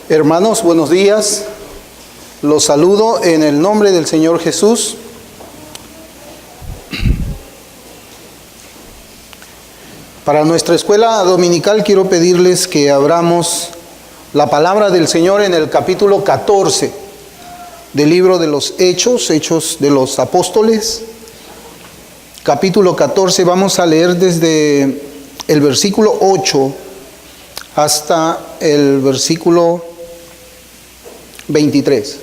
Hermanos, buenos días. Los saludo en el nombre del Señor Jesús. Para nuestra escuela dominical quiero pedirles que abramos la palabra del Señor en el capítulo 14 del libro de los Hechos de los Apóstoles. Capítulo 14, vamos a leer desde el versículo 8 hasta el versículo 23.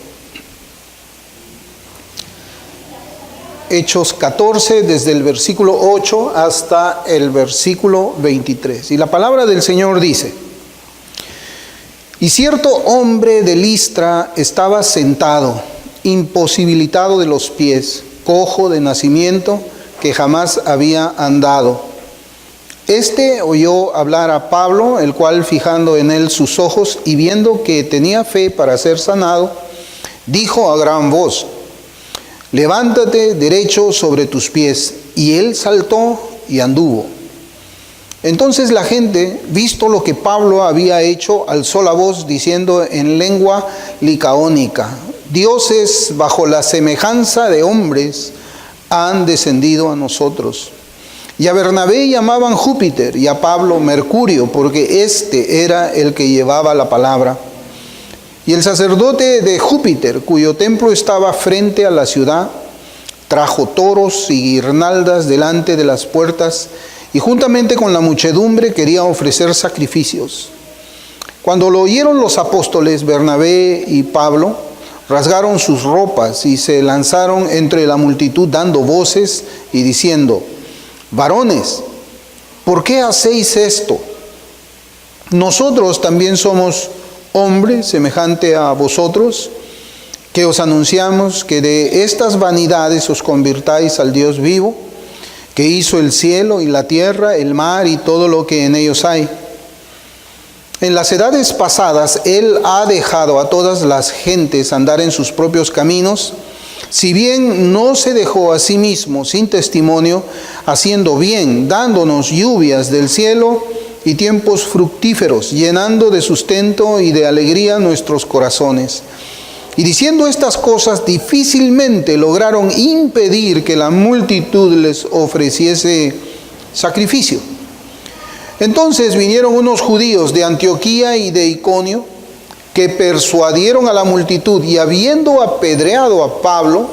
Hechos 14, desde el versículo 8 hasta el versículo 23. Y la palabra del Señor dice: Y cierto hombre de Listra estaba sentado, imposibilitado de los pies, cojo de nacimiento, que jamás había andado. Este oyó hablar a Pablo, el cual, fijando en él sus ojos y viendo que tenía fe para ser sanado, dijo a gran voz: Levántate derecho sobre tus pies. Y él saltó y anduvo. Entonces la gente, visto lo que Pablo había hecho, alzó la voz diciendo en lengua licaónica: Dioses bajo la semejanza de hombres han descendido a nosotros. Y a Bernabé llamaban Júpiter y a Pablo Mercurio, porque éste era el que llevaba la palabra. Y el sacerdote de Júpiter, cuyo templo estaba frente a la ciudad, trajo toros y guirnaldas delante de las puertas, y juntamente con la muchedumbre quería ofrecer sacrificios. Cuando lo oyeron los apóstoles, Bernabé y Pablo rasgaron sus ropas y se lanzaron entre la multitud dando voces y diciendo: Varones, ¿por qué hacéis esto? Nosotros también somos hombres semejante a vosotros, que os anunciamos que de estas vanidades os convirtáis al Dios vivo, que hizo el cielo y la tierra, el mar y todo lo que en ellos hay. En las edades pasadas Él ha dejado a todas las gentes andar en sus propios caminos, si bien no se dejó a sí mismo sin testimonio, haciendo bien, dándonos lluvias del cielo y tiempos fructíferos, llenando de sustento y de alegría nuestros corazones. Y diciendo estas cosas, difícilmente lograron impedir que la multitud les ofreciese sacrificio. Entonces vinieron unos judíos de Antioquía y de Iconio, que persuadieron a la multitud, y habiendo apedreado a Pablo,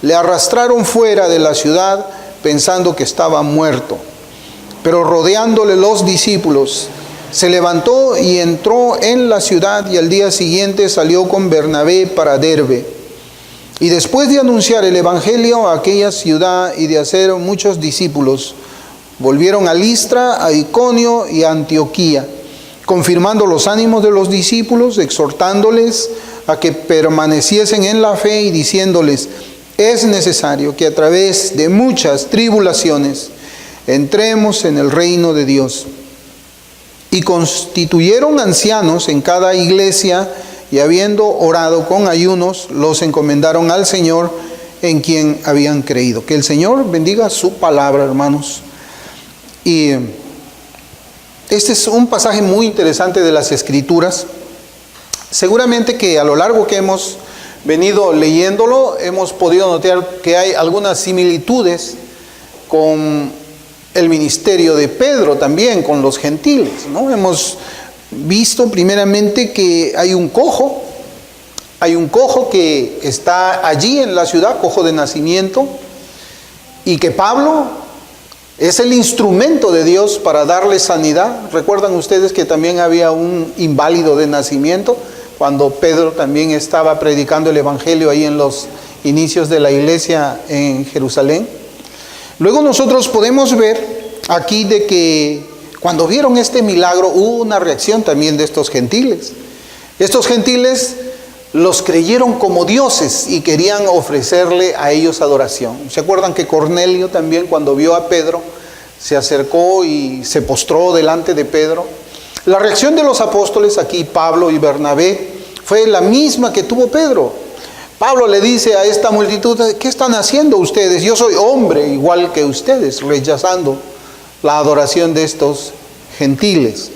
le arrastraron fuera de la ciudad, pensando que estaba muerto. Pero rodeándole los discípulos, se levantó y entró en la ciudad, y al día siguiente salió con Bernabé para Derbe. Y después de anunciar el evangelio a aquella ciudad y de hacer muchos discípulos, volvieron a Listra, a Iconio y a Antioquía, confirmando los ánimos de los discípulos, exhortándoles a que permaneciesen en la fe y diciéndoles: es necesario que a través de muchas tribulaciones entremos en el reino de Dios. Y constituyeron ancianos en cada iglesia, y habiendo orado con ayunos, los encomendaron al Señor en quien habían creído. Que el Señor bendiga su palabra, hermanos. Y este es un pasaje muy interesante de las Escrituras. Seguramente que a lo largo que hemos venido leyéndolo, hemos podido notar que hay algunas similitudes con el ministerio de Pedro también, con los gentiles, ¿no? Hemos visto primeramente que hay un cojo que está allí en la ciudad, cojo de nacimiento, y que Pablo es el instrumento de Dios para darle sanidad. Recuerdan ustedes que también había un inválido de nacimiento cuando Pedro también estaba predicando el evangelio ahí en los inicios de la iglesia en Jerusalén. Luego nosotros podemos ver aquí de que cuando vieron este milagro hubo una reacción también de estos gentiles. Estos gentiles los creyeron como dioses y querían ofrecerle a ellos adoración. ¿Se acuerdan que Cornelio también, cuando vio a Pedro, se acercó y se postró delante de Pedro? La reacción de los apóstoles aquí, Pablo y Bernabé, fue la misma que tuvo Pedro. Pablo le dice a esta multitud: ¿qué están haciendo ustedes? Yo soy hombre igual que ustedes, rechazando la adoración de estos gentiles.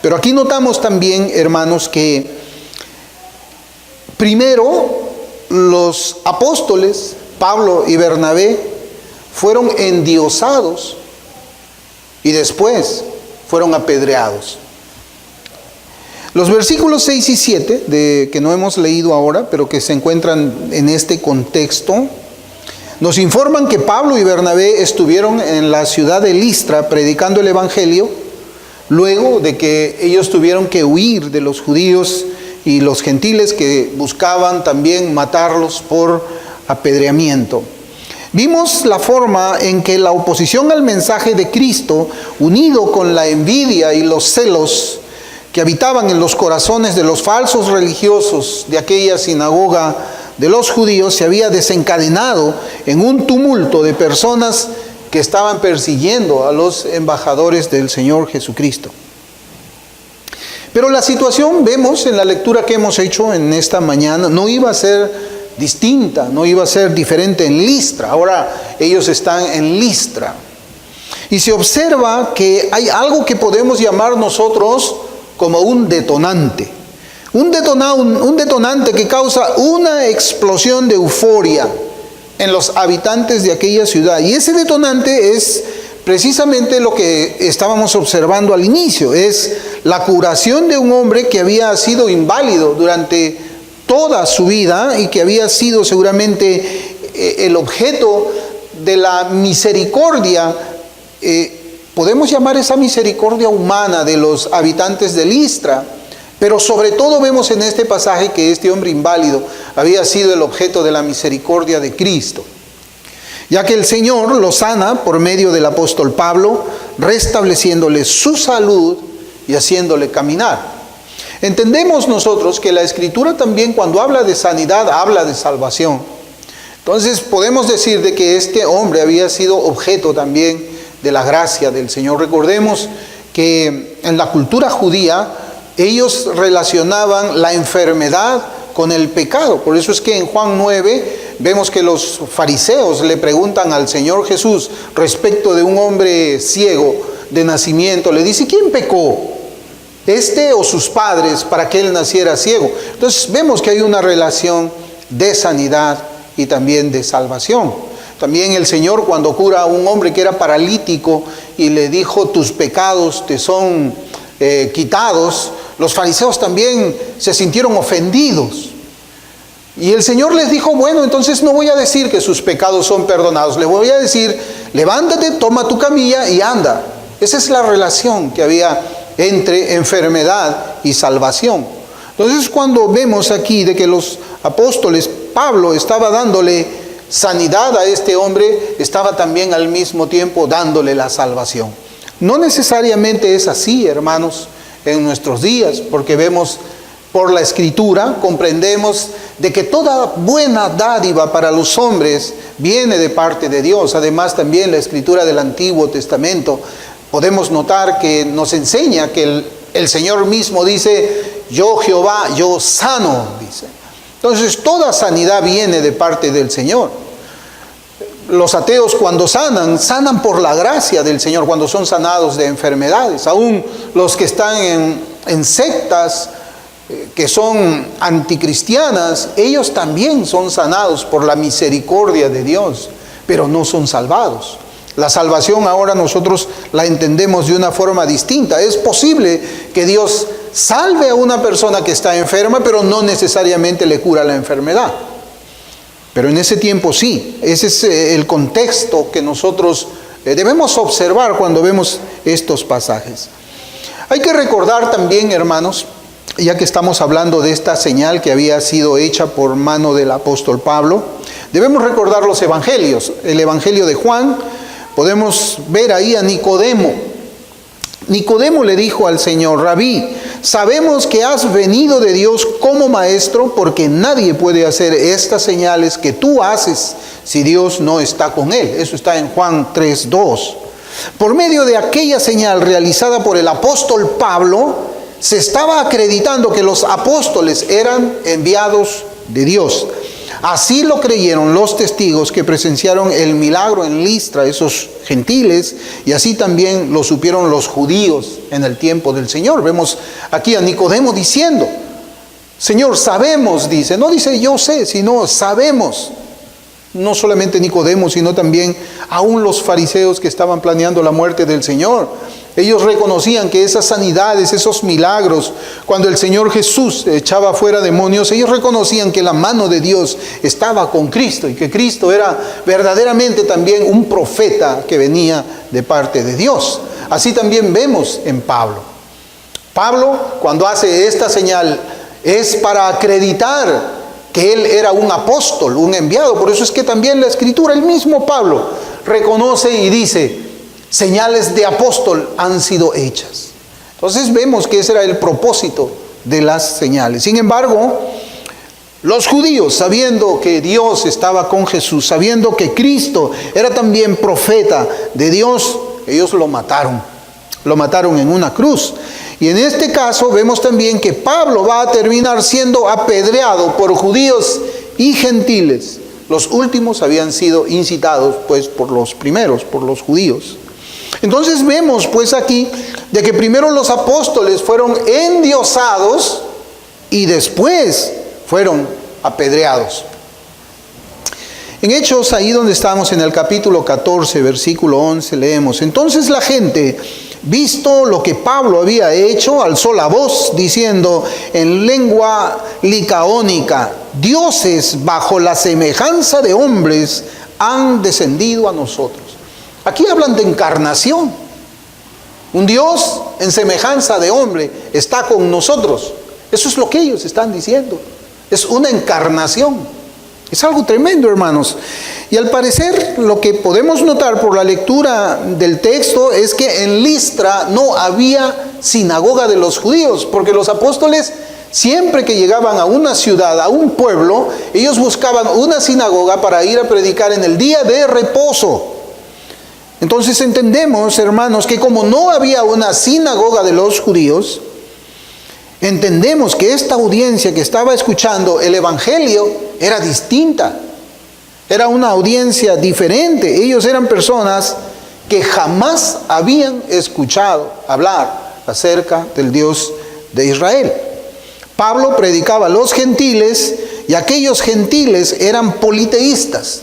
Pero aquí notamos también, hermanos, que Primero, los apóstoles, Pablo y Bernabé, fueron endiosados y después fueron apedreados. Los versículos 6 y 7, que no hemos leído ahora, pero que se encuentran en este contexto, nos informan que Pablo y Bernabé estuvieron en la ciudad de Listra predicando el Evangelio, luego de que ellos tuvieron que huir de los judíos y los gentiles que buscaban también matarlos por apedreamiento. Vimos la forma en que la oposición al mensaje de Cristo, unido con la envidia y los celos que habitaban en los corazones de los falsos religiosos de aquella sinagoga de los judíos, se había desencadenado en un tumulto de personas que estaban persiguiendo a los embajadores del Señor Jesucristo. Pero la situación, vemos en la lectura que hemos hecho en esta mañana, no iba a ser distinta, no iba a ser diferente en Listra. Ahora ellos están en Listra. Y se observa que hay algo que podemos llamar nosotros como un detonante. Un detonante que causa una explosión de euforia en los habitantes de aquella ciudad. Y ese detonante es precisamente lo que estábamos observando al inicio. Es la curación de un hombre que había sido inválido durante toda su vida y que había sido seguramente el objeto de la misericordia, podemos llamar esa misericordia humana de los habitantes de Listra, pero sobre todo vemos en este pasaje que este hombre inválido había sido el objeto de la misericordia de Cristo, ya que el Señor lo sana por medio del apóstol Pablo, restableciéndole su salud y haciéndole caminar. Entendemos nosotros que la Escritura también, cuando habla de sanidad, habla de salvación. Entonces podemos decir de que este hombre había sido objeto también de la gracia del Señor. Recordemos que en la cultura judía ellos relacionaban la enfermedad con el pecado. Por eso es que en Juan 9 vemos que los fariseos le preguntan al Señor Jesús respecto de un hombre ciego de nacimiento. Le dice, ¿quién pecó? ¿Este o sus padres para que él naciera ciego? Entonces vemos que hay una relación de sanidad y también de salvación. También el Señor, cuando cura a un hombre que era paralítico y le dijo, tus pecados te son quitados, los fariseos también se sintieron ofendidos. Y el Señor les dijo, bueno, entonces no voy a decir que sus pecados son perdonados, le voy a decir, levántate, toma tu camilla y anda. Esa es la relación que había entre enfermedad y salvación. Entonces, cuando vemos aquí de que los apóstoles, Pablo estaba dándole sanidad a este hombre, estaba también al mismo tiempo dándole la salvación. No necesariamente es así, hermanos, en nuestros días, porque vemos por la Escritura, comprendemos de que toda buena dádiva para los hombres viene de parte de Dios. Además, también la Escritura del Antiguo Testamento, podemos notar que nos enseña que el Señor mismo dice, yo Jehová, yo sano, dice. Entonces, toda sanidad viene de parte del Señor. Los ateos cuando sanan por la gracia del Señor, cuando son sanados de enfermedades. Aún los que están en sectas que son anticristianas, ellos también son sanados por la misericordia de Dios, pero no son salvados. La salvación ahora nosotros la entendemos de una forma distinta. Es posible que Dios salve a una persona que está enferma, pero no necesariamente le cura la enfermedad. Pero en ese tiempo sí. Ese es el contexto que nosotros debemos observar cuando vemos estos pasajes. Hay que recordar también, hermanos, ya que estamos hablando de esta señal que había sido hecha por mano del apóstol Pablo, debemos recordar los evangelios. El evangelio de Juan, podemos ver ahí a Nicodemo. Nicodemo le dijo al Señor, Rabí, sabemos que has venido de Dios como maestro, porque nadie puede hacer estas señales que tú haces si Dios no está con él. Eso está en Juan 3:2. Por medio de aquella señal realizada por el apóstol Pablo, se estaba acreditando que los apóstoles eran enviados de Dios. Así lo creyeron los testigos que presenciaron el milagro en Listra, esos gentiles, y así también lo supieron los judíos en el tiempo del Señor. Vemos aquí a Nicodemo diciendo, Señor, sabemos, dice, no dice yo sé, sino sabemos. No solamente Nicodemo, sino también aún los fariseos que estaban planeando la muerte del Señor. Ellos reconocían que esas sanidades, esos milagros, cuando el Señor Jesús echaba fuera demonios, ellos reconocían que la mano de Dios estaba con Cristo y que Cristo era verdaderamente también un profeta que venía de parte de Dios. Así también vemos en Pablo. Pablo, cuando hace esta señal, es para acreditar que él era un apóstol, un enviado. Por eso es que también la Escritura, el mismo Pablo, reconoce y dice, señales de apóstol han sido hechas. Entonces vemos que ese era el propósito de las señales. Sin embargo, los judíos, sabiendo que Dios estaba con Jesús, sabiendo que Cristo era también profeta de Dios, ellos lo mataron en una cruz. Y en este caso vemos también que Pablo va a terminar siendo apedreado por judíos y gentiles. Los últimos habían sido incitados pues por los primeros, por los judíos. Entonces vemos pues aquí de que primero los apóstoles fueron endiosados y después fueron apedreados. En Hechos, ahí donde estamos en el capítulo 14, versículo 11, leemos: entonces la gente, visto lo que Pablo había hecho, alzó la voz diciendo en lengua licaónica: dioses bajo la semejanza de hombres han descendido a nosotros. Aquí hablan de encarnación. Un Dios en semejanza de hombre está con nosotros. Eso es lo que ellos están diciendo. Es una encarnación. Es algo tremendo, hermanos. Y al parecer, lo que podemos notar por la lectura del texto es que en Listra no había sinagoga de los judíos, porque los apóstoles, siempre que llegaban a una ciudad, a un pueblo, ellos buscaban una sinagoga para ir a predicar en el día de reposo. Entonces entendemos, hermanos, que como no había una sinagoga de los judíos, entendemos que esta audiencia que estaba escuchando el Evangelio era distinta. Era una audiencia diferente. Ellos eran personas que jamás habían escuchado hablar acerca del Dios de Israel. Pablo predicaba a los gentiles y aquellos gentiles eran politeístas.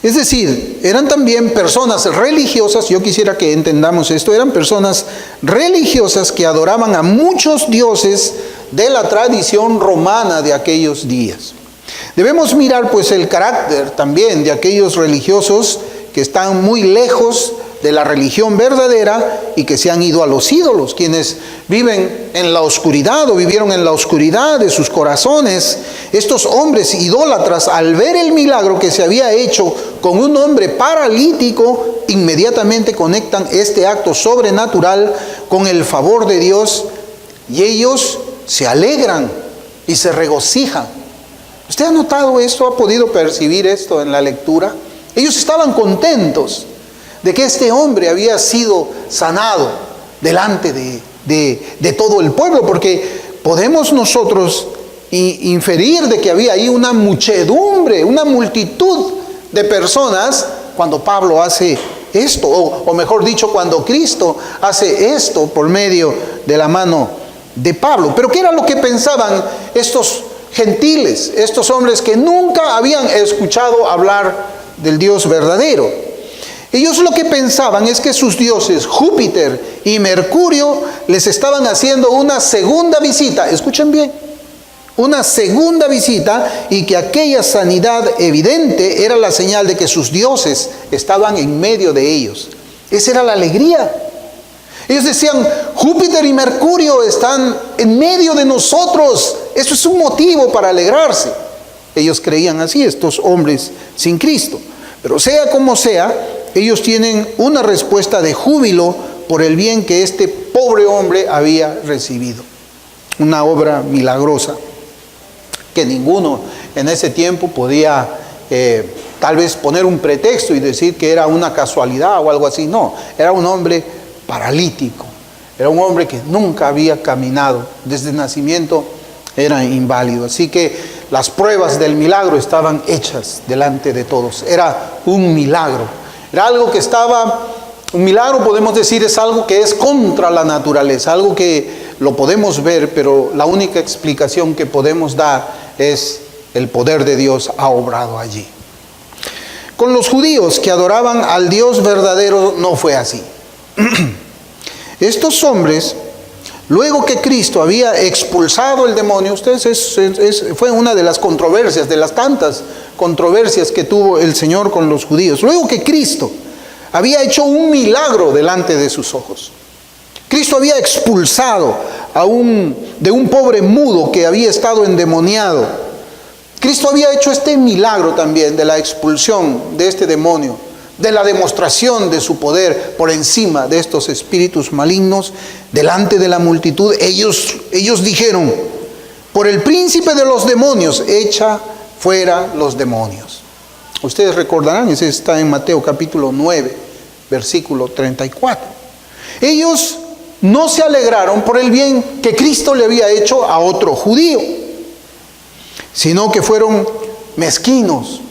Es decir, eran también personas religiosas. Yo quisiera que entendamos esto. Eran personas religiosas que adoraban a muchos dioses de la tradición romana de aquellos días. Debemos mirar pues el carácter también de aquellos religiosos que están muy lejos de la religión verdadera y que se han ido a los ídolos, quienes viven en la oscuridad o vivieron en la oscuridad de sus corazones. Estos hombres idólatras, al ver el milagro que se había hecho con un hombre paralítico, inmediatamente conectan este acto sobrenatural con el favor de Dios y ellos se alegran y se regocijan. ¿Usted ha notado esto? ¿Ha podido percibir esto en la lectura? Ellos estaban contentos de que este hombre había sido sanado delante de todo el pueblo, porque podemos nosotros inferir de que había ahí una muchedumbre, una multitud de personas cuando Pablo hace esto, o mejor dicho, cuando Cristo hace esto por medio de la mano de Pablo. Pero ¿qué era lo que pensaban estos gentiles, estos hombres que nunca habían escuchado hablar del Dios verdadero? Ellos lo que pensaban es que sus dioses Júpiter y Mercurio les estaban haciendo una segunda visita. Escuchen bien, una segunda visita, y que aquella sanidad evidente era la señal de que sus dioses estaban en medio de ellos. Esa era la alegría. Ellos decían: Júpiter y Mercurio están en medio de nosotros. Eso es un motivo para alegrarse. Ellos creían así, estos hombres sin Cristo. Pero sea como sea, ellos tienen una respuesta de júbilo por el bien que este pobre hombre había recibido. Una obra milagrosa que ninguno en ese tiempo podía tal vez poner un pretexto y decir que era una casualidad o algo así. No, era un hombre paralítico. Era un hombre que nunca había caminado. Desde el nacimiento era inválido. Así que las pruebas del milagro estaban hechas delante de todos. Era un milagro. Era algo que estaba Un milagro, podemos decir, es algo que es contra la naturaleza, algo que lo podemos ver, pero la única explicación que podemos dar es el poder de Dios ha obrado allí. Con los judíos que adoraban al Dios verdadero no fue así. Estos hombres, luego que Cristo había expulsado el demonio, fue una de las controversias, de las tantas controversias que tuvo el Señor con los judíos. Luego que Cristo había hecho un milagro delante de sus ojos. Cristo había expulsado de un pobre mudo que había estado endemoniado. Cristo había hecho este milagro también de la expulsión de este demonio, de la demostración de su poder por encima de estos espíritus malignos. Delante de la multitud, ellos dijeron: por el príncipe de los demonios, echa fuera los demonios. Ustedes recordarán, ese está en Mateo capítulo 9, versículo 34. Ellos no se alegraron por el bien que Cristo le había hecho a otro judío, sino que fueron mezquinos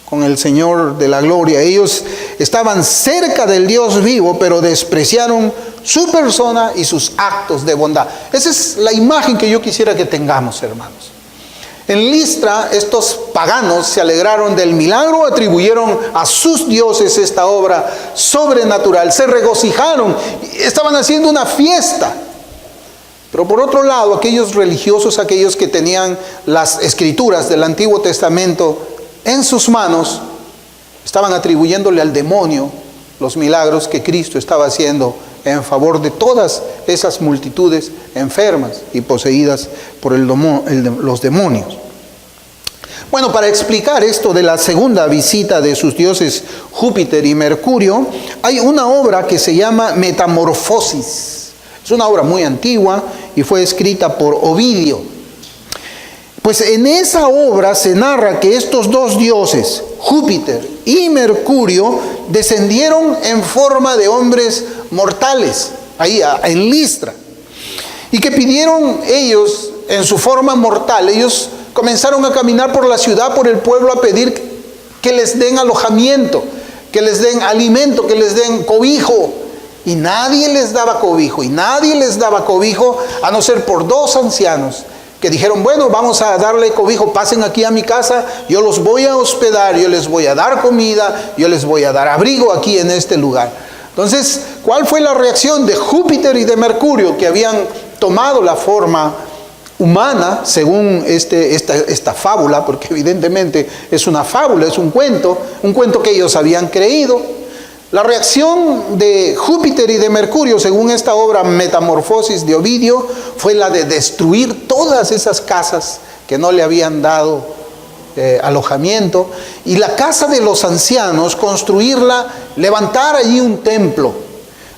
con el Señor de la gloria. Ellos estaban cerca del Dios vivo, pero despreciaron su persona y sus actos de bondad. Esa es la imagen que yo quisiera que tengamos, hermanos. En Listra, estos paganos se alegraron del milagro, atribuyeron a sus dioses esta obra sobrenatural, se regocijaron, estaban haciendo una fiesta. Pero por otro lado, aquellos religiosos, aquellos que tenían las escrituras del Antiguo Testamento en sus manos, estaban atribuyéndole al demonio los milagros que Cristo estaba haciendo en favor de todas esas multitudes enfermas y poseídas por los demonios. Bueno, para explicar esto de la segunda visita de sus dioses Júpiter y Mercurio, hay una obra que se llama Metamorfosis. Es una obra muy antigua y fue escrita por Ovidio. Pues en esa obra se narra que estos dos dioses, Júpiter y Mercurio, descendieron en forma de hombres mortales, ahí en Listra. Y que pidieron ellos, en su forma mortal, ellos comenzaron a caminar por la ciudad, por el pueblo, a pedir que les den alojamiento, que les den alimento, que les den cobijo. Y nadie les daba cobijo, a no ser por dos ancianos que dijeron: bueno, vamos a darle cobijo, pasen aquí a mi casa, yo los voy a hospedar, yo les voy a dar comida, yo les voy a dar abrigo aquí en este lugar. Entonces, ¿cuál fue la reacción de Júpiter y de Mercurio, que habían tomado la forma humana, según esta fábula, porque evidentemente es una fábula, es un cuento que ellos habían creído? La reacción de Júpiter y de Mercurio, según esta obra Metamorfosis de Ovidio, fue la de destruir todas esas casas que no le habían dado alojamiento, y la casa de los ancianos, construirla, levantar allí un templo,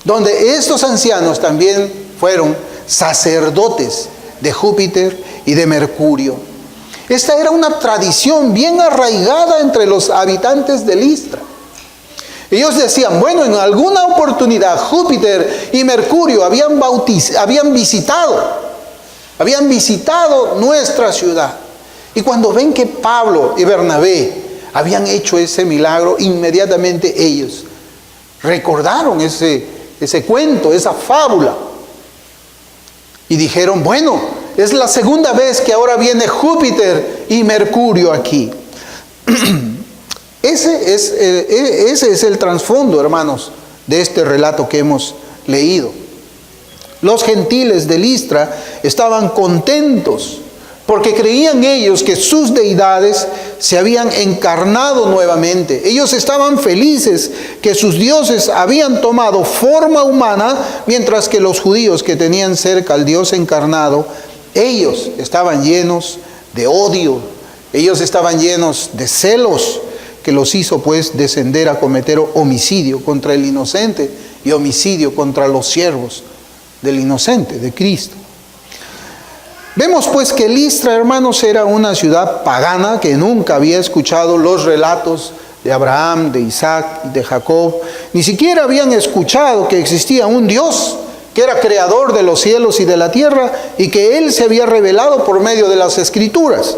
donde estos ancianos también fueron sacerdotes de Júpiter y de Mercurio. Esta era una tradición bien arraigada entre los habitantes de Listra. Ellos decían: bueno, en alguna oportunidad Júpiter y Mercurio habían visitado nuestra ciudad. Y cuando ven que Pablo y Bernabé habían hecho ese milagro, inmediatamente ellos recordaron ese cuento, esa fábula. Y dijeron: bueno, es la segunda vez que ahora viene Júpiter y Mercurio aquí. Ese es el trasfondo, hermanos, de este relato que hemos leído. Los gentiles de Listra estaban contentos porque creían ellos que sus deidades se habían encarnado nuevamente. Ellos estaban felices que sus dioses habían tomado forma humana, mientras que los judíos, que tenían cerca al Dios encarnado, ellos estaban llenos de odio, ellos estaban llenos de celos, que los hizo pues descender a cometer homicidio contra el inocente y homicidio contra los siervos del inocente, de Cristo. Vemos pues que Listra, hermanos, era una ciudad pagana que nunca había escuchado los relatos de Abraham, de Isaac y de Jacob. Ni siquiera habían escuchado que existía un Dios que era creador de los cielos y de la tierra, y que Él se había revelado por medio de las Escrituras.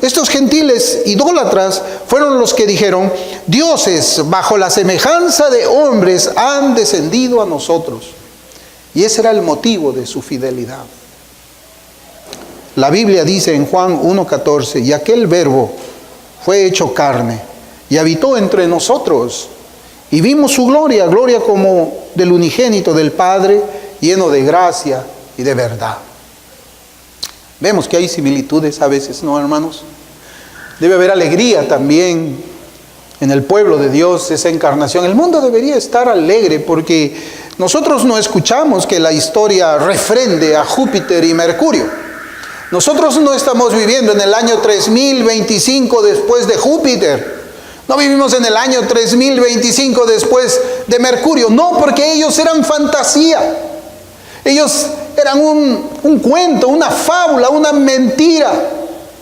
Estos gentiles idólatras fueron los que dijeron: dioses bajo la semejanza de hombres han descendido a nosotros. Y ese era el motivo de su fidelidad. La Biblia dice en Juan 1:14: y aquel verbo fue hecho carne y habitó entre nosotros, y vimos su gloria, gloria como del unigénito del Padre, lleno de gracia y de verdad. Vemos que hay similitudes a veces, ¿no, hermanos? Debe haber alegría también en el pueblo de Dios, esa encarnación. El mundo debería estar alegre porque nosotros no escuchamos que la historia refrende a Júpiter y Mercurio. Nosotros no estamos viviendo en el año 3025 después de Júpiter. No vivimos en el año 3025 después de Mercurio. No, porque ellos eran fantasía. Ellos eran un cuento, una fábula, una mentira.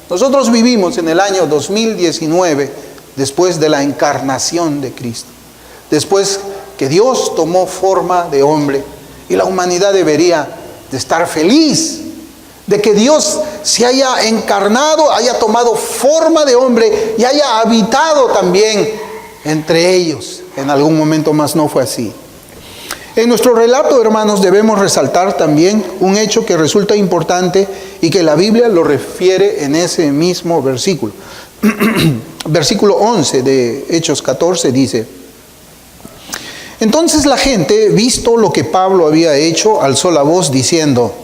Nosotros vivimos en el año 2019 después de la encarnación de Cristo. Después que Dios tomó forma de hombre, y la humanidad debería de estar feliz de que Dios se haya encarnado, haya tomado forma de hombre y haya habitado también entre ellos. En algún momento más no fue así. En nuestro relato, hermanos, debemos resaltar también un hecho que resulta importante y que la Biblia lo refiere en ese mismo versículo. Versículo 11 de Hechos 14 dice: entonces la gente, visto lo que Pablo había hecho, alzó la voz diciendo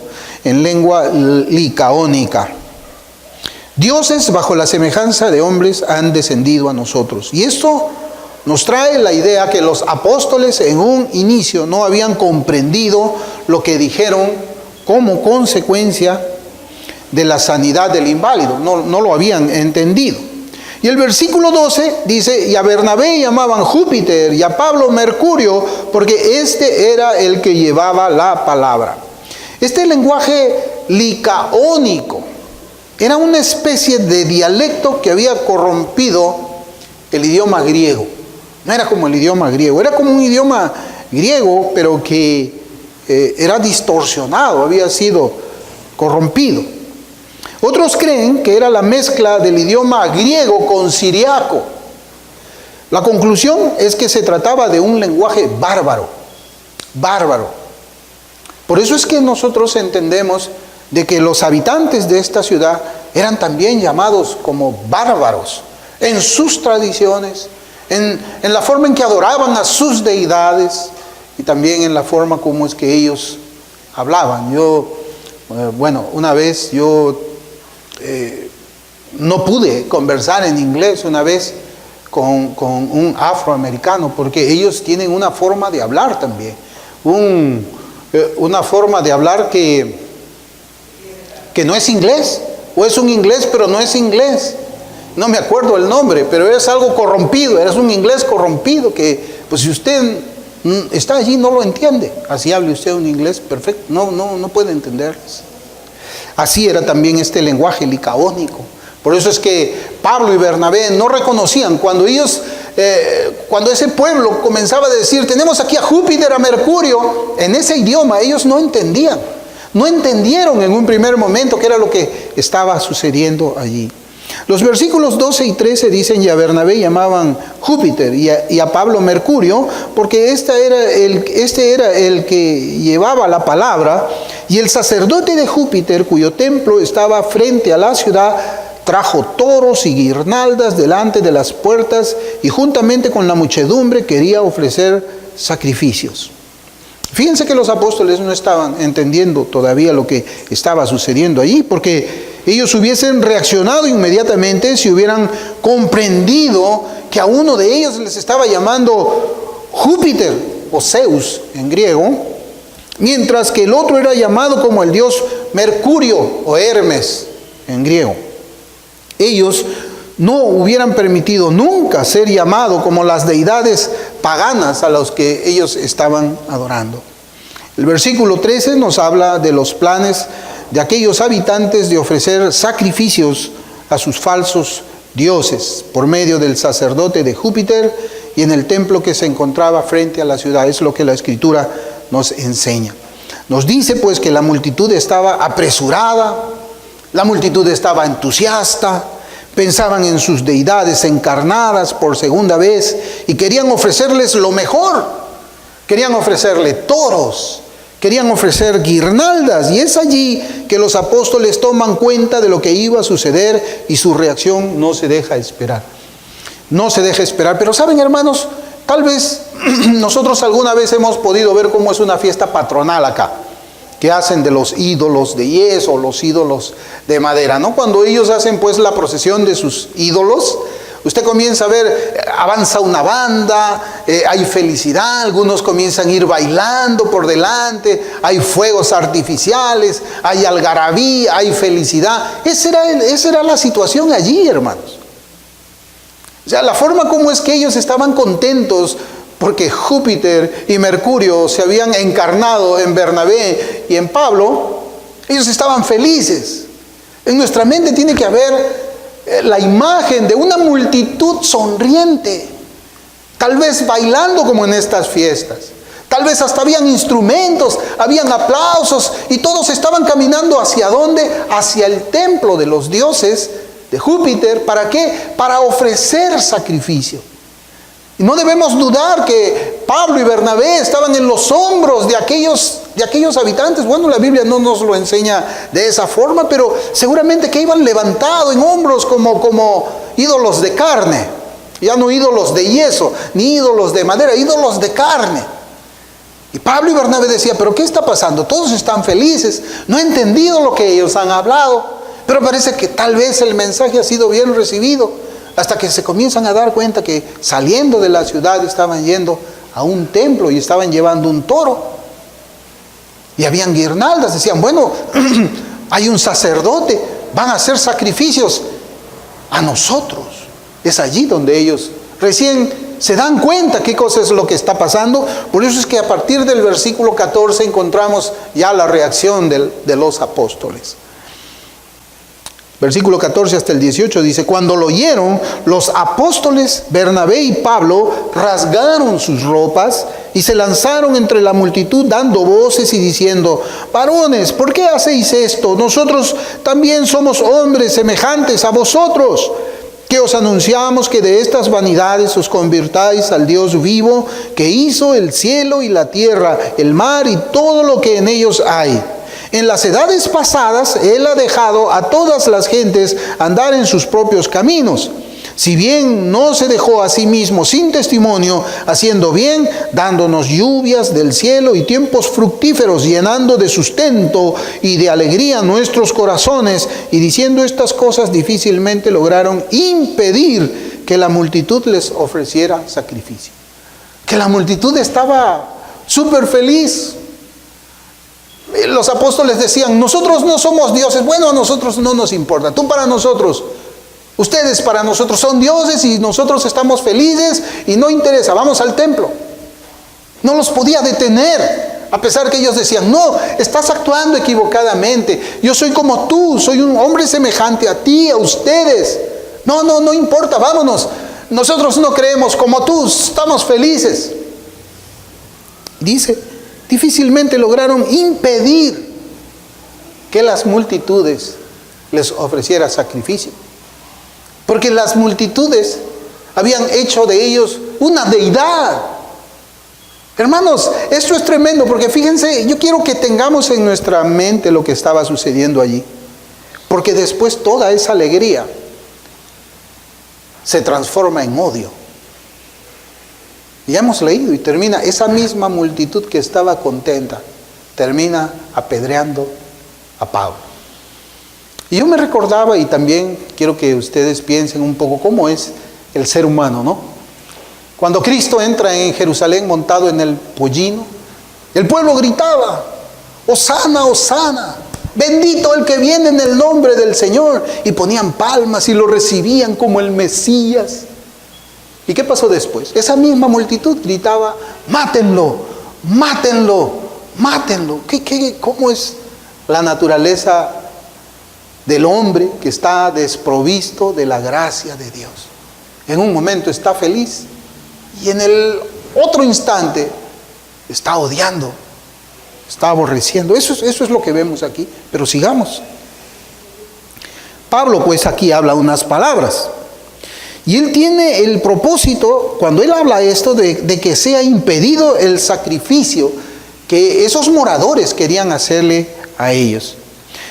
en lengua licaónica: dioses bajo la semejanza de hombres han descendido a nosotros. Y esto nos trae la idea que los apóstoles en un inicio no habían comprendido lo que dijeron como consecuencia de la sanidad del inválido. No lo habían entendido. Y el versículo 12 dice: y a Bernabé llamaban Júpiter y a Pablo Mercurio, porque este era el que llevaba la palabra. Este lenguaje licaónico era una especie de dialecto que había corrompido el idioma griego. No era como el idioma griego, era como un idioma griego, pero que era distorsionado, había sido corrompido. Otros creen que era la mezcla del idioma griego con siriaco. La conclusión es que se trataba de un lenguaje bárbaro. Por eso es que nosotros entendemos de que los habitantes de esta ciudad eran también llamados como bárbaros en sus tradiciones, en la forma en que adoraban a sus deidades y también en la forma como es que ellos hablaban. Una vez yo no pude conversar en inglés una vez con un afroamericano, porque ellos tienen una forma de hablar también, una forma de hablar que no es inglés, o es un inglés pero no es inglés. No me acuerdo el nombre, pero es algo corrompido, es un inglés corrompido que, pues si usted está allí no lo entiende. Así hable usted un inglés perfecto, no puede entenderles. Así era también este lenguaje licaónico. Por eso es que Pablo y Bernabé no reconocían cuando ese pueblo comenzaba a decir: tenemos aquí a Júpiter, a Mercurio, en ese idioma ellos no entendían. No entendieron en un primer momento qué era lo que estaba sucediendo allí. Los versículos 12 y 13 dicen: y a Bernabé llamaban Júpiter y a Pablo Mercurio, porque este era el que llevaba la palabra. Y el sacerdote de Júpiter, cuyo templo estaba frente a la ciudad, trajo toros y guirnaldas delante de las puertas, y juntamente con la muchedumbre quería ofrecer sacrificios. Fíjense que los apóstoles no estaban entendiendo todavía lo que estaba sucediendo allí, porque ellos hubiesen reaccionado inmediatamente si hubieran comprendido que a uno de ellos les estaba llamando Júpiter o Zeus en griego, mientras que el otro era llamado como el dios Mercurio o Hermes en griego. Ellos no hubieran permitido nunca ser llamado como las deidades paganas a los que ellos estaban adorando. El versículo 13 nos habla de los planes de aquellos habitantes de ofrecer sacrificios a sus falsos dioses por medio del sacerdote de Júpiter y en el templo que se encontraba frente a la ciudad. Es lo que la Escritura nos enseña. Nos dice pues que la multitud estaba apresurada, la multitud estaba entusiasta, Pensaban en sus deidades encarnadas por segunda vez y querían ofrecerles lo mejor. Querían ofrecerle toros, querían ofrecer guirnaldas, y es allí que los apóstoles toman cuenta de lo que iba a suceder y su reacción no se deja esperar. No se deja esperar. Pero saben, hermanos, tal vez nosotros alguna vez hemos podido ver cómo es una fiesta patronal acá, que hacen de los ídolos de yeso, los ídolos de madera, ¿no? Cuando ellos hacen pues la procesión de sus ídolos, usted comienza a ver, avanza una banda, hay felicidad, algunos comienzan a ir bailando por delante, hay fuegos artificiales, hay algarabía, hay felicidad. Esa era la situación allí, hermanos. O sea, la forma como es que ellos estaban contentos porque Júpiter y Mercurio se habían encarnado en Bernabé y en Pablo, ellos estaban felices. En nuestra mente tiene que haber la imagen de una multitud sonriente, tal vez bailando como en estas fiestas. Tal vez hasta habían instrumentos, habían aplausos y todos estaban caminando ¿hacia dónde? Hacia el templo de los dioses de Júpiter. ¿Para qué? Para ofrecer sacrificio. Y no debemos dudar que Pablo y Bernabé estaban en los hombros de aquellos habitantes. Bueno, la Biblia no nos lo enseña de esa forma, pero seguramente que iban levantados en hombros como ídolos de carne. Ya no ídolos de yeso, ni ídolos de madera, ídolos de carne. Y Pablo y Bernabé decían, ¿pero qué está pasando? Todos están felices, no he entendido lo que ellos han hablado, pero parece que tal vez el mensaje ha sido bien recibido. Hasta que se comienzan a dar cuenta que saliendo de la ciudad estaban yendo a un templo y estaban llevando un toro. Y habían guirnaldas, decían, bueno, hay un sacerdote, van a hacer sacrificios a nosotros. Es allí donde ellos recién se dan cuenta qué cosa es lo que está pasando. Por eso es que a partir del versículo 14 encontramos ya la reacción de los apóstoles. Versículo 14 hasta el 18 dice, cuando lo oyeron, los apóstoles Bernabé y Pablo rasgaron sus ropas y se lanzaron entre la multitud dando voces y diciendo, varones, ¿por qué hacéis esto? Nosotros también somos hombres semejantes a vosotros, que os anunciamos que de estas vanidades os convirtáis al Dios vivo, que hizo el cielo y la tierra, el mar y todo lo que en ellos hay. En las edades pasadas, Él ha dejado a todas las gentes andar en sus propios caminos. Si bien no se dejó a sí mismo sin testimonio, haciendo bien, dándonos lluvias del cielo y tiempos fructíferos, llenando de sustento y de alegría nuestros corazones, y diciendo estas cosas difícilmente lograron impedir que la multitud les ofreciera sacrificio. Que la multitud estaba súper feliz. Los apóstoles decían, nosotros no somos dioses, bueno, a nosotros no nos importa, tú para nosotros, ustedes para nosotros son dioses y nosotros estamos felices y no interesa, vamos al templo. No los podía detener, a pesar que ellos decían, no, estás actuando equivocadamente, yo soy como tú, soy un hombre semejante a ti, a ustedes. No importa, vámonos, nosotros no creemos como tú, estamos felices. Dice, difícilmente lograron impedir que las multitudes les ofreciera sacrificio. Porque las multitudes habían hecho de ellos una deidad. Hermanos, esto es tremendo porque fíjense, yo quiero que tengamos en nuestra mente lo que estaba sucediendo allí. Porque después toda esa alegría se transforma en odio. Y ya hemos leído y termina esa misma multitud que estaba contenta, termina apedreando a Pablo. Y yo me recordaba, y también quiero que ustedes piensen un poco cómo es el ser humano, ¿no? Cuando Cristo entra en Jerusalén montado en el pollino, el pueblo gritaba, Hosana, Hosana, bendito el que viene en el nombre del Señor, y ponían palmas y lo recibían como el Mesías. ¿Y qué pasó después? Esa misma multitud gritaba, mátenlo, mátenlo, mátenlo. ¿Cómo es la naturaleza del hombre que está desprovisto de la gracia de Dios? En un momento está feliz y en el otro instante está odiando, está aborreciendo. Eso es lo que vemos aquí, pero sigamos. Pablo pues aquí habla unas palabras. Y él tiene el propósito, cuando él habla esto, de que sea impedido el sacrificio que esos moradores querían hacerle a ellos.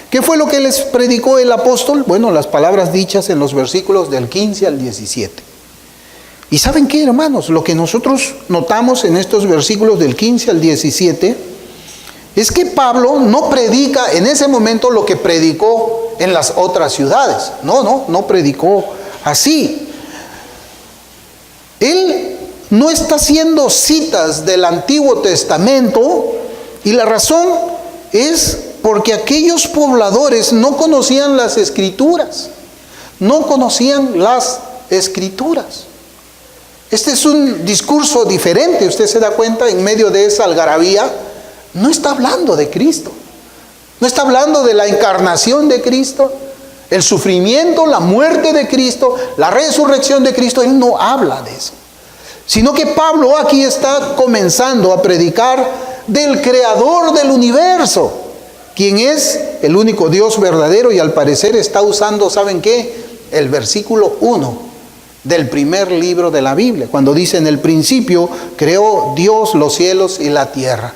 ¿Qué fue lo que les predicó el apóstol? Bueno, las palabras dichas en los versículos del 15 al 17. ¿Y saben qué, hermanos? Lo que nosotros notamos en estos versículos del 15 al 17 es que Pablo no predica en ese momento lo que predicó en las otras ciudades. No predicó así. Él no está haciendo citas del Antiguo Testamento, y la razón es porque aquellos pobladores no conocían las Escrituras. No conocían las Escrituras. Este es un discurso diferente, usted se da cuenta, en medio de esa algarabía. No está hablando de Cristo. No está hablando de la encarnación de Cristo, el sufrimiento, la muerte de Cristo, la resurrección de Cristo. Él no habla de eso. Sino que Pablo aquí está comenzando a predicar del Creador del universo, quien es el único Dios verdadero, y al parecer está usando, ¿saben qué? El versículo 1 del primer libro de la Biblia, cuando dice: en el principio creó Dios los cielos y la tierra.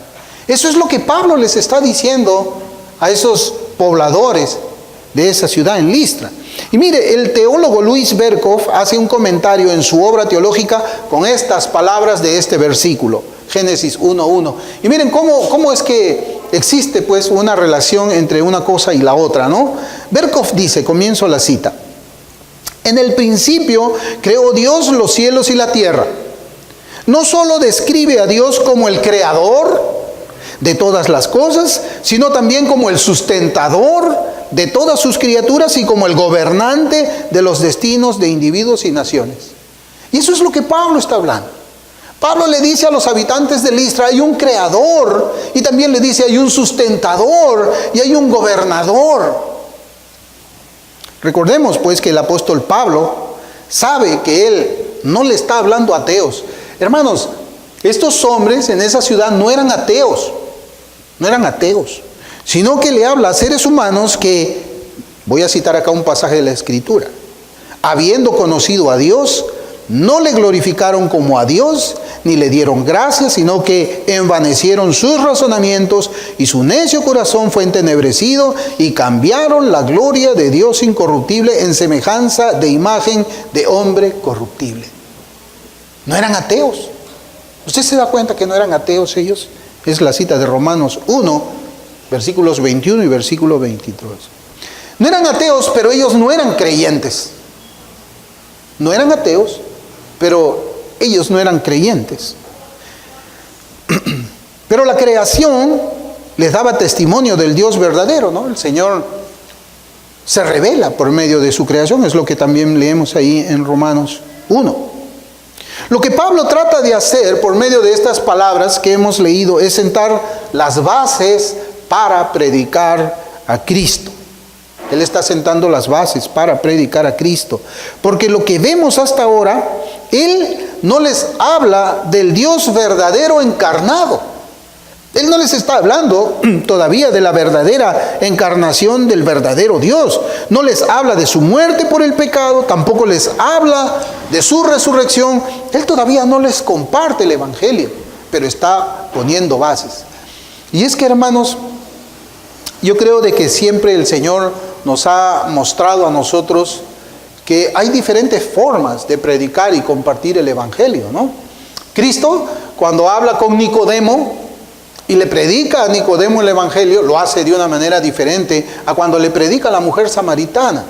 Eso es lo que Pablo les está diciendo a esos pobladores de esa ciudad en Listra. Y mire, el teólogo Louis Berkhof hace un comentario en su obra teológica con estas palabras de este versículo, Génesis 1:1. Y miren cómo es que existe pues una relación entre una cosa y la otra, ¿no? Berkhof dice, comienzo la cita: en el principio creó Dios los cielos y la tierra. No solo describe a Dios como el creador de todas las cosas, sino también como el sustentador de todas sus criaturas y como el gobernante de los destinos de individuos y naciones. Y eso es lo que Pablo está hablando. Pablo le dice a los habitantes de Listra: hay un creador, y también le dice: hay un sustentador y hay un gobernador. Recordemos pues que el apóstol Pablo sabe que él no le está hablando a ateos. Hermanos, estos hombres en esa ciudad no eran ateos, sino que le habla a seres humanos que, voy a citar acá un pasaje de la Escritura: habiendo conocido a Dios, no le glorificaron como a Dios, ni le dieron gracias, sino que envanecieron sus razonamientos, y su necio corazón fue entenebrecido, y cambiaron la gloria de Dios incorruptible en semejanza de imagen de hombre corruptible. No eran ateos. ¿Usted se da cuenta que no eran ateos ellos? Es la cita de Romanos 1, versículos 21 y versículo 22. No eran ateos, pero ellos no eran creyentes. No eran ateos, pero ellos no eran creyentes. Pero la creación les daba testimonio del Dios verdadero, ¿no? El Señor se revela por medio de su creación, es lo que también leemos ahí en Romanos 1. Lo que Pablo trata de hacer por medio de estas palabras que hemos leído es sentar las bases para predicar a Cristo. Él está sentando las bases para predicar a Cristo. Porque lo que vemos hasta ahora, Él no les habla del Dios verdadero encarnado. Él no les está hablando todavía de la verdadera encarnación del verdadero Dios. No les habla de su muerte por el pecado, tampoco les habla de su resurrección. Él todavía no les comparte el Evangelio, pero está poniendo bases. Y es que, hermanos, yo creo de que siempre el Señor nos ha mostrado a nosotros que hay diferentes formas de predicar y compartir el Evangelio, ¿no? Cristo, cuando habla con Nicodemo y le predica a Nicodemo el Evangelio, lo hace de una manera diferente a cuando le predica a la mujer samaritana.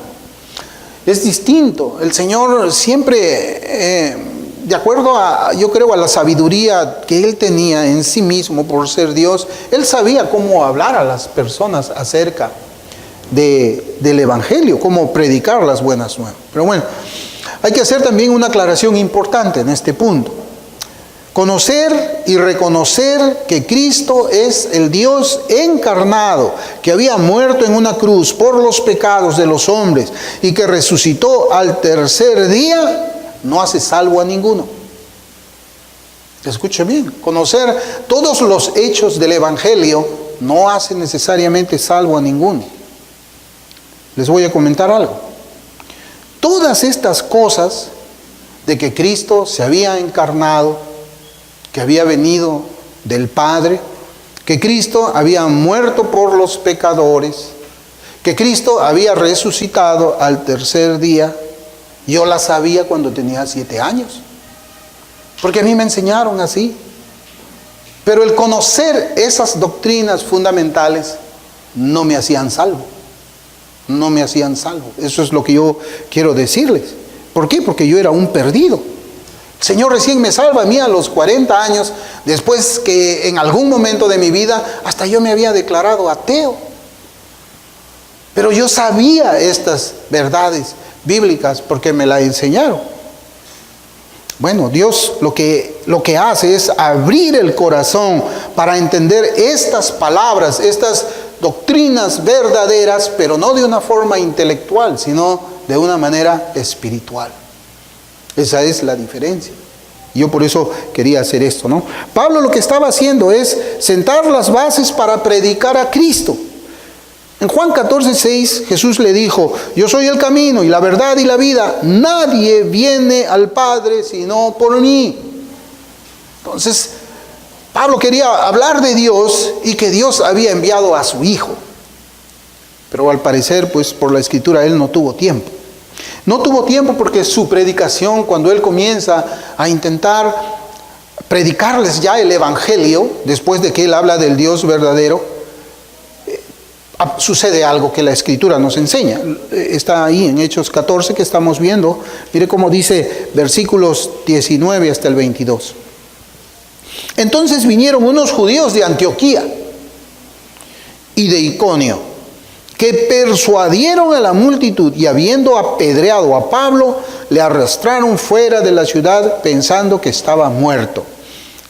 Es distinto. El Señor siempre, de acuerdo a, yo creo, a la sabiduría que Él tenía en sí mismo por ser Dios, Él sabía cómo hablar a las personas acerca del Evangelio, cómo predicar las buenas nuevas. Pero bueno, hay que hacer también una aclaración importante en este punto. Conocer y reconocer que Cristo es el Dios encarnado, que había muerto en una cruz por los pecados de los hombres y que resucitó al tercer día, no hace salvo a ninguno. Escuche bien, conocer todos los hechos del Evangelio no hace necesariamente salvo a ninguno. Les voy a comentar algo. todas estas cosas de que Cristo se había encarnado, que había venido del Padre, que Cristo había muerto por los pecadores, que Cristo había resucitado al tercer día, yo las sabía cuando tenía 7 años, porque a mí me enseñaron así. Pero el conocer esas doctrinas fundamentales no me hacían salvo. No me hacían salvo. Eso es lo que yo quiero decirles. ¿Por qué? Porque yo era un perdido. El Señor recién me salva a mí a los 40 años, después que en algún momento de mi vida hasta yo me había declarado ateo. Pero yo sabía estas verdades bíblicas porque me las enseñaron. Bueno, Dios lo que hace es abrir el corazón para entender estas palabras, estas doctrinas verdaderas, pero no de una forma intelectual, sino de una manera espiritual. Esa es la diferencia. Yo por eso quería hacer esto, ¿no? Pablo lo que estaba haciendo es sentar las bases para predicar a Cristo. En Juan 14:6 Jesús le dijo: yo soy el camino y la verdad y la vida. Nadie viene al Padre sino por mí. Entonces, Pablo quería hablar de Dios y que Dios había enviado a su Hijo. Pero al parecer, pues por la Escritura, él no tuvo tiempo. No tuvo tiempo porque su predicación, cuando él comienza a intentar predicarles ya el Evangelio, después de que él habla del Dios verdadero, sucede algo que la Escritura nos enseña. Está ahí en Hechos 14 que estamos viendo. Mire cómo dice versículos 19 hasta el 22. Entonces vinieron unos judíos de Antioquía y de Iconio, que persuadieron a la multitud, y habiendo apedreado a Pablo, le arrastraron fuera de la ciudad pensando que estaba muerto.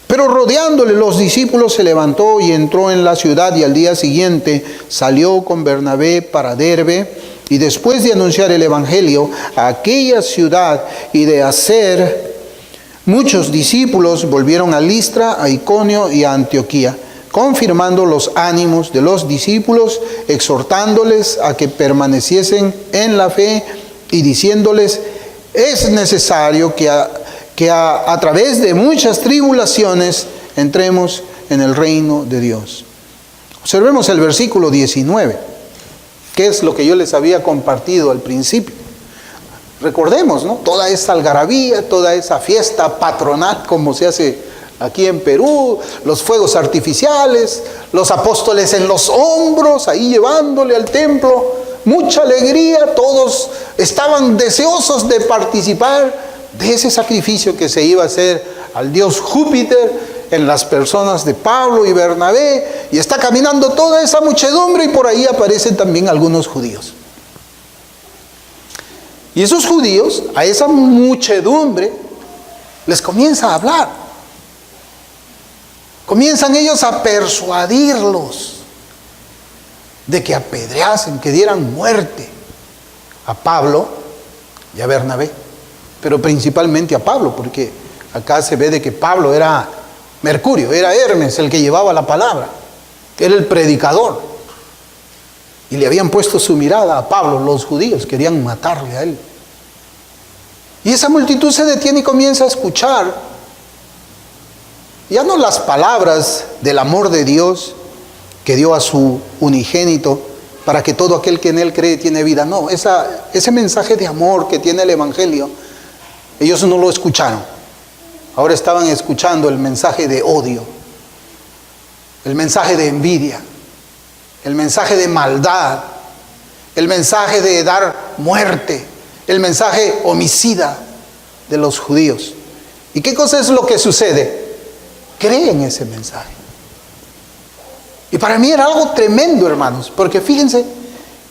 Pero rodeándole los discípulos se levantó y entró en la ciudad, y al día siguiente salió con Bernabé para Derbe, y después de anunciar el evangelio a aquella ciudad y de hacer muchos discípulos, volvieron a Listra, a Iconio y a Antioquía, confirmando los ánimos de los discípulos, exhortándoles a que permaneciesen en la fe y diciéndoles: es necesario que a través de muchas tribulaciones entremos en el reino de Dios. Observemos el versículo 19, que es lo que yo les había compartido al principio. Recordemos, ¿no? Toda esa algarabía, toda esa fiesta patronal como se hace aquí en Perú, los fuegos artificiales, los apóstoles en los hombros, ahí llevándole al templo, mucha alegría, todos estaban deseosos de participar de ese sacrificio que se iba a hacer al dios Júpiter en las personas de Pablo y Bernabé, y está caminando toda esa muchedumbre, y por ahí aparecen también algunos judíos. Y esos judíos, a esa muchedumbre, les comienza a hablar. Comienzan ellos a persuadirlos de que apedreasen, que dieran muerte a Pablo y a Bernabé. Pero principalmente a Pablo, porque acá se ve de que Pablo era Mercurio, era Hermes el que llevaba la palabra, era el predicador. Y le habían puesto su mirada a Pablo, los judíos querían matarle a él. Y esa multitud se detiene y comienza a escuchar, ya no las palabras del amor de Dios que dio a su unigénito para que todo aquel que en él cree tiene vida. No, ese mensaje de amor que tiene el Evangelio, ellos no lo escucharon. Ahora estaban escuchando el mensaje de odio, el mensaje de envidia, el mensaje de maldad, el mensaje de dar muerte, el mensaje homicida de los judíos. ¿Y qué cosa es lo que sucede? Creen ese mensaje. Y para mí era algo tremendo, hermanos, porque fíjense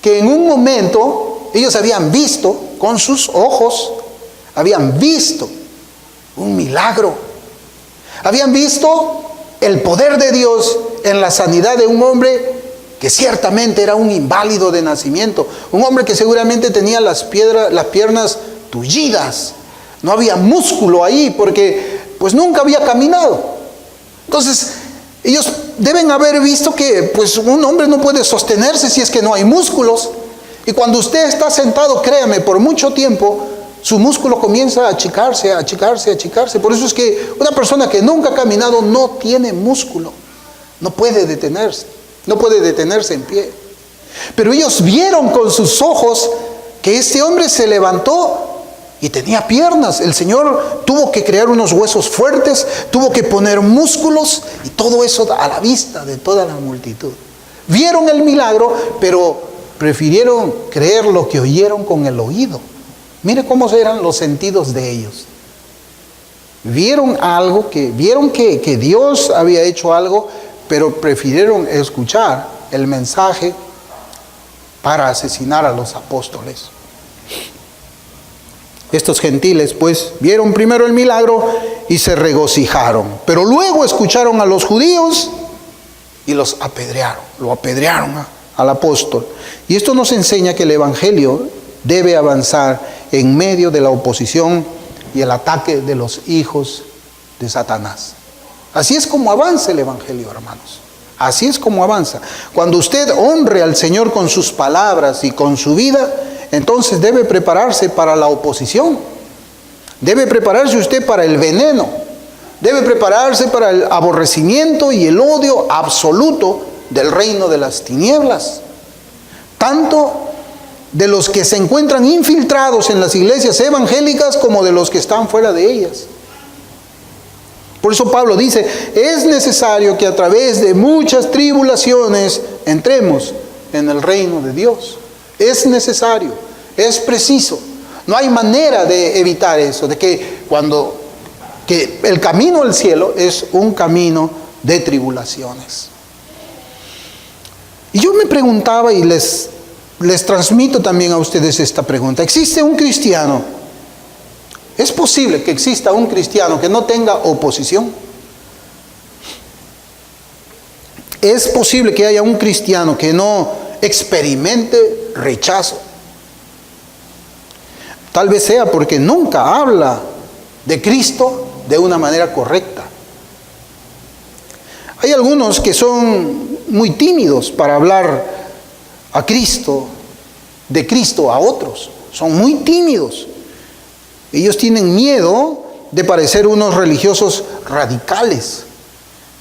que en un momento ellos habían visto con sus ojos, habían visto un milagro, habían visto el poder de Dios en la sanidad de un hombre que ciertamente era un inválido de nacimiento, un hombre que seguramente tenía las piernas tullidas, no había músculo ahí porque pues nunca había caminado. Entonces ellos deben haber visto que pues un hombre no puede sostenerse si es que no hay músculos. Y cuando usted está sentado, créame, por mucho tiempo, su músculo comienza a achicarse, a achicarse, a achicarse. Por eso es que una persona que nunca ha caminado no tiene músculo. No puede detenerse. No puede detenerse en pie. Pero ellos vieron con sus ojos que este hombre se levantó y tenía piernas. El Señor tuvo que crear unos huesos fuertes, tuvo que poner músculos, y todo eso a la vista de toda la multitud. Vieron el milagro, pero prefirieron creer lo que oyeron con el oído. Mire cómo eran los sentidos de ellos. Vieron algo, vieron que Dios había hecho algo, pero prefirieron escuchar el mensaje para asesinar a los apóstoles. Estos gentiles pues vieron primero el milagro y se regocijaron, pero luego escucharon a los judíos y los apedrearon, lo apedrearon al apóstol. Y esto nos enseña que el evangelio debe avanzar en medio de la oposición y el ataque de los hijos de Satanás. Así es como avanza el evangelio, hermanos. Así es como avanza. Cuando usted honre al Señor con sus palabras y con su vida, entonces debe prepararse para la oposición. Debe prepararse usted para el veneno. Debe prepararse para el aborrecimiento y el odio absoluto del reino de las tinieblas. Tanto de los que se encuentran infiltrados en las iglesias evangélicas como de los que están fuera de ellas. Por eso Pablo dice, es necesario que a través de muchas tribulaciones entremos en el reino de Dios. Es necesario, es preciso. No hay manera de evitar eso, de que el camino al cielo es un camino de tribulaciones. Y yo me preguntaba y les transmito también a ustedes esta pregunta. ¿Existe un cristiano? ¿Es posible que exista un cristiano que no tenga oposición? ¿Es posible que haya un cristiano que no experimente rechazo? Tal vez sea porque nunca habla de Cristo de una manera correcta. Hay algunos que son muy tímidos para hablar a Cristo, de Cristo a otros. Son muy tímidos. Ellos tienen miedo de parecer unos religiosos radicales.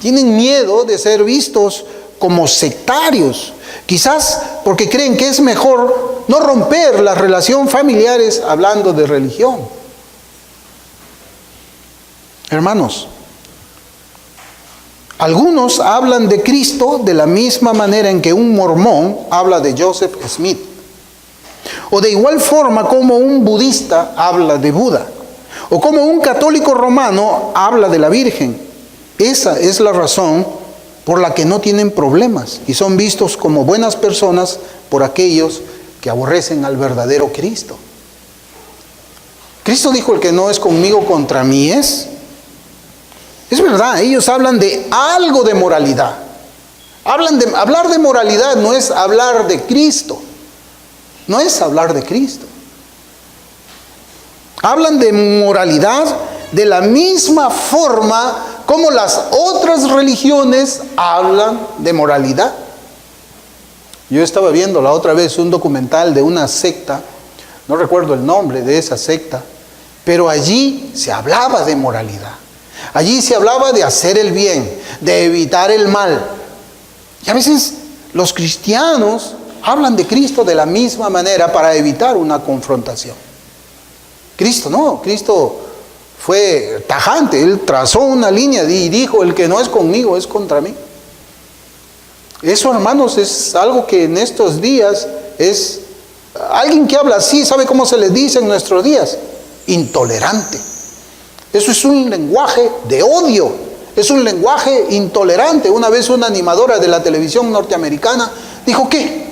Tienen miedo de ser vistos como sectarios. Quizás porque creen que es mejor no romper las relaciones familiares hablando de religión. Hermanos, algunos hablan de Cristo de la misma manera en que un mormón habla de Joseph Smith. O de igual forma como un budista habla de Buda. O como un católico romano habla de la Virgen. Esa es la razón por la que no tienen problemas y son vistos como buenas personas por aquellos que aborrecen al verdadero Cristo. Cristo dijo, el que no es conmigo, contra mí es. Es verdad, ellos hablan de algo de moralidad. Hablar de moralidad no es hablar de Cristo. No es hablar de Cristo. Hablan de moralidad de la misma forma como las otras religiones hablan de moralidad. Yo estaba viendo la otra vez un documental de una secta, no recuerdo el nombre de esa secta, pero allí se hablaba de moralidad. Allí se hablaba de hacer el bien, de evitar el mal. Y a veces los cristianos hablan de Cristo de la misma manera para evitar una confrontación. Cristo no, Cristo fue tajante, Él trazó una línea y dijo, el que no es conmigo es contra mí. Eso, hermanos, es algo que en estos días es, alguien que habla así, ¿sabe cómo se le dice en nuestros días? Intolerante. Eso es un lenguaje de odio, es un lenguaje intolerante. Una vez una animadora de la televisión norteamericana dijo, ¿qué?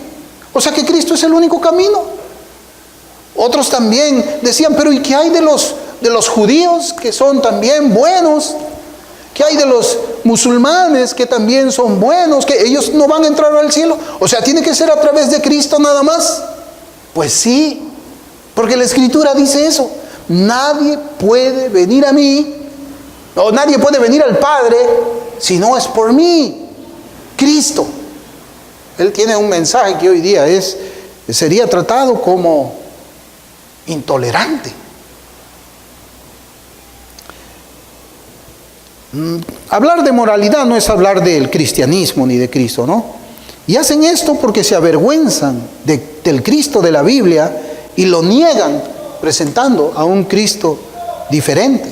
O sea que Cristo es el único camino. Otros también decían, pero ¿y qué hay de los judíos que son también buenos? ¿Qué hay de los musulmanes que también son buenos? ¿Que ellos no van a entrar al cielo? O sea, ¿tiene que ser a través de Cristo nada más? Pues sí, porque la Escritura dice eso. Nadie puede venir a mí, o nadie puede venir al Padre si no es por mí. Cristo. Él tiene un mensaje que hoy día es sería tratado como intolerante. Hablar de moralidad no es hablar del cristianismo ni de Cristo, ¿no? Y hacen esto porque se avergüenzan del Cristo de la Biblia y lo niegan presentando a un Cristo diferente.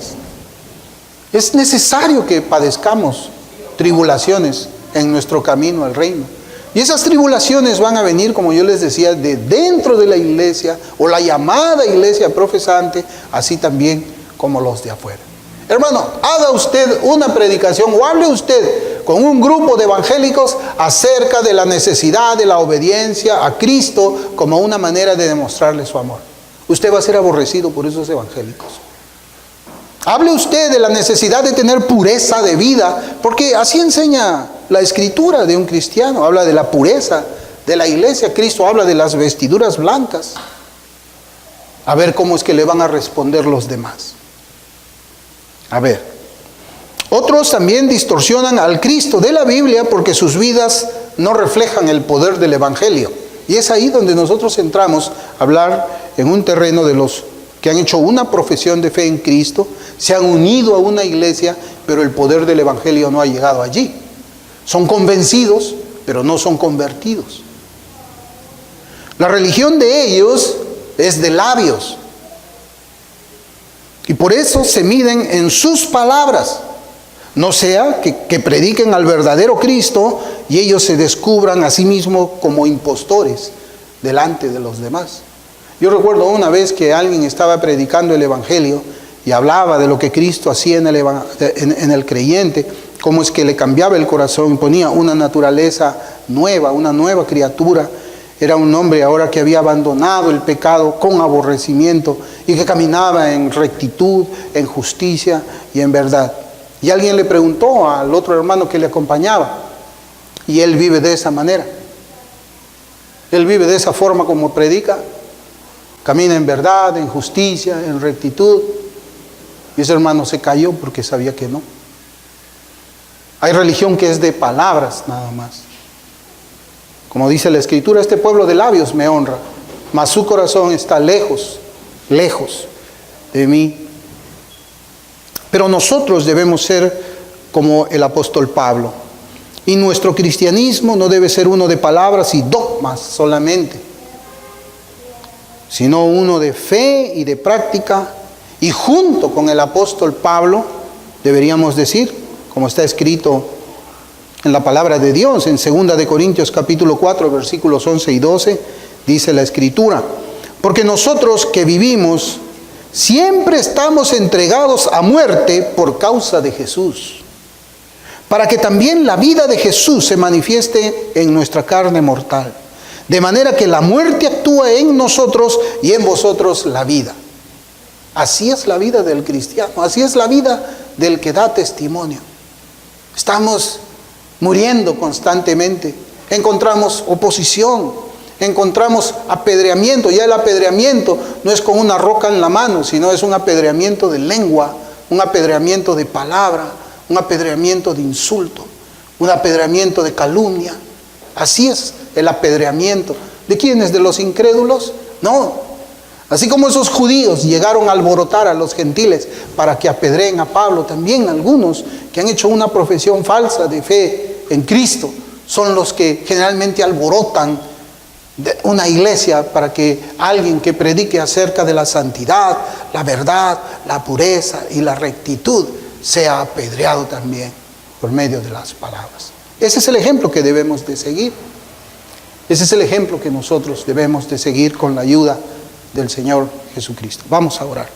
Es necesario que padezcamos tribulaciones en nuestro camino al reino. Y esas tribulaciones van a venir, como yo les decía, de dentro de la iglesia o la llamada iglesia profesante, así también como los de afuera. Hermano, haga usted una predicación o hable usted con un grupo de evangélicos acerca de la necesidad de la obediencia a Cristo como una manera de demostrarle su amor. Usted va a ser aborrecido por esos evangélicos. Hable usted de la necesidad de tener pureza de vida, porque así enseña la escritura de un cristiano. Habla de la pureza de la iglesia. Cristo habla de las vestiduras blancas. A ver cómo es que le van a responder los demás. A ver, otros también distorsionan al Cristo de la Biblia porque sus vidas no reflejan el poder del Evangelio. Y es ahí donde nosotros entramos a hablar en un terreno de los que han hecho una profesión de fe en Cristo, se han unido a una iglesia, pero el poder del Evangelio no ha llegado allí. Son convencidos, pero no son convertidos. La religión de ellos es de labios. Y por eso se miden en sus palabras. No sea que prediquen al verdadero Cristo y ellos se descubran a sí mismos como impostores delante de los demás. Yo recuerdo una vez que alguien estaba predicando el Evangelio y hablaba de lo que Cristo hacía en el creyente, cómo es que le cambiaba el corazón y ponía una naturaleza nueva, una nueva criatura. Era un hombre ahora que había abandonado el pecado con aborrecimiento y que caminaba en rectitud, en justicia y en verdad. Y alguien le preguntó al otro hermano que le acompañaba, y él vive de esa manera. Él vive de esa forma como predica. Camina en verdad, en justicia, en rectitud. Y ese hermano se cayó porque sabía que no. Hay religión que es de palabras nada más. Como dice la Escritura, este pueblo de labios me honra, mas su corazón está lejos, lejos de mí. Pero nosotros debemos ser como el apóstol Pablo. Y nuestro cristianismo no debe ser uno de palabras y dogmas solamente, sino uno de fe y de práctica. Y junto con el apóstol Pablo deberíamos decir, como está escrito en la palabra de Dios, en 2 de Corintios capítulo 4, versículos 11 y 12, dice la Escritura: porque nosotros que vivimos siempre estamos entregados a muerte por causa de Jesús, para que también la vida de Jesús se manifieste en nuestra carne mortal. De manera que la muerte actúa en nosotros y en vosotros la vida. Así es la vida del cristiano, así es la vida del que da testimonio. Estamos muriendo constantemente, encontramos oposición, encontramos apedreamiento. Ya el apedreamiento no es con una roca en la mano, sino es un apedreamiento de lengua, un apedreamiento de palabra, un apedreamiento de insulto, un apedreamiento de calumnia. Así es el apedreamiento. ¿De quiénes? ¿De los incrédulos? No. Así como esos judíos llegaron a alborotar a los gentiles para que apedreen a Pablo, también algunos que han hecho una profesión falsa de fe en Cristo son los que generalmente alborotan una iglesia para que alguien que predique acerca de la santidad, la verdad, la pureza y la rectitud sea apedreado también por medio de las palabras. Ese es el ejemplo que debemos de seguir. Ese es el ejemplo que nosotros debemos de seguir con la ayuda del Señor Jesucristo. Vamos a orar.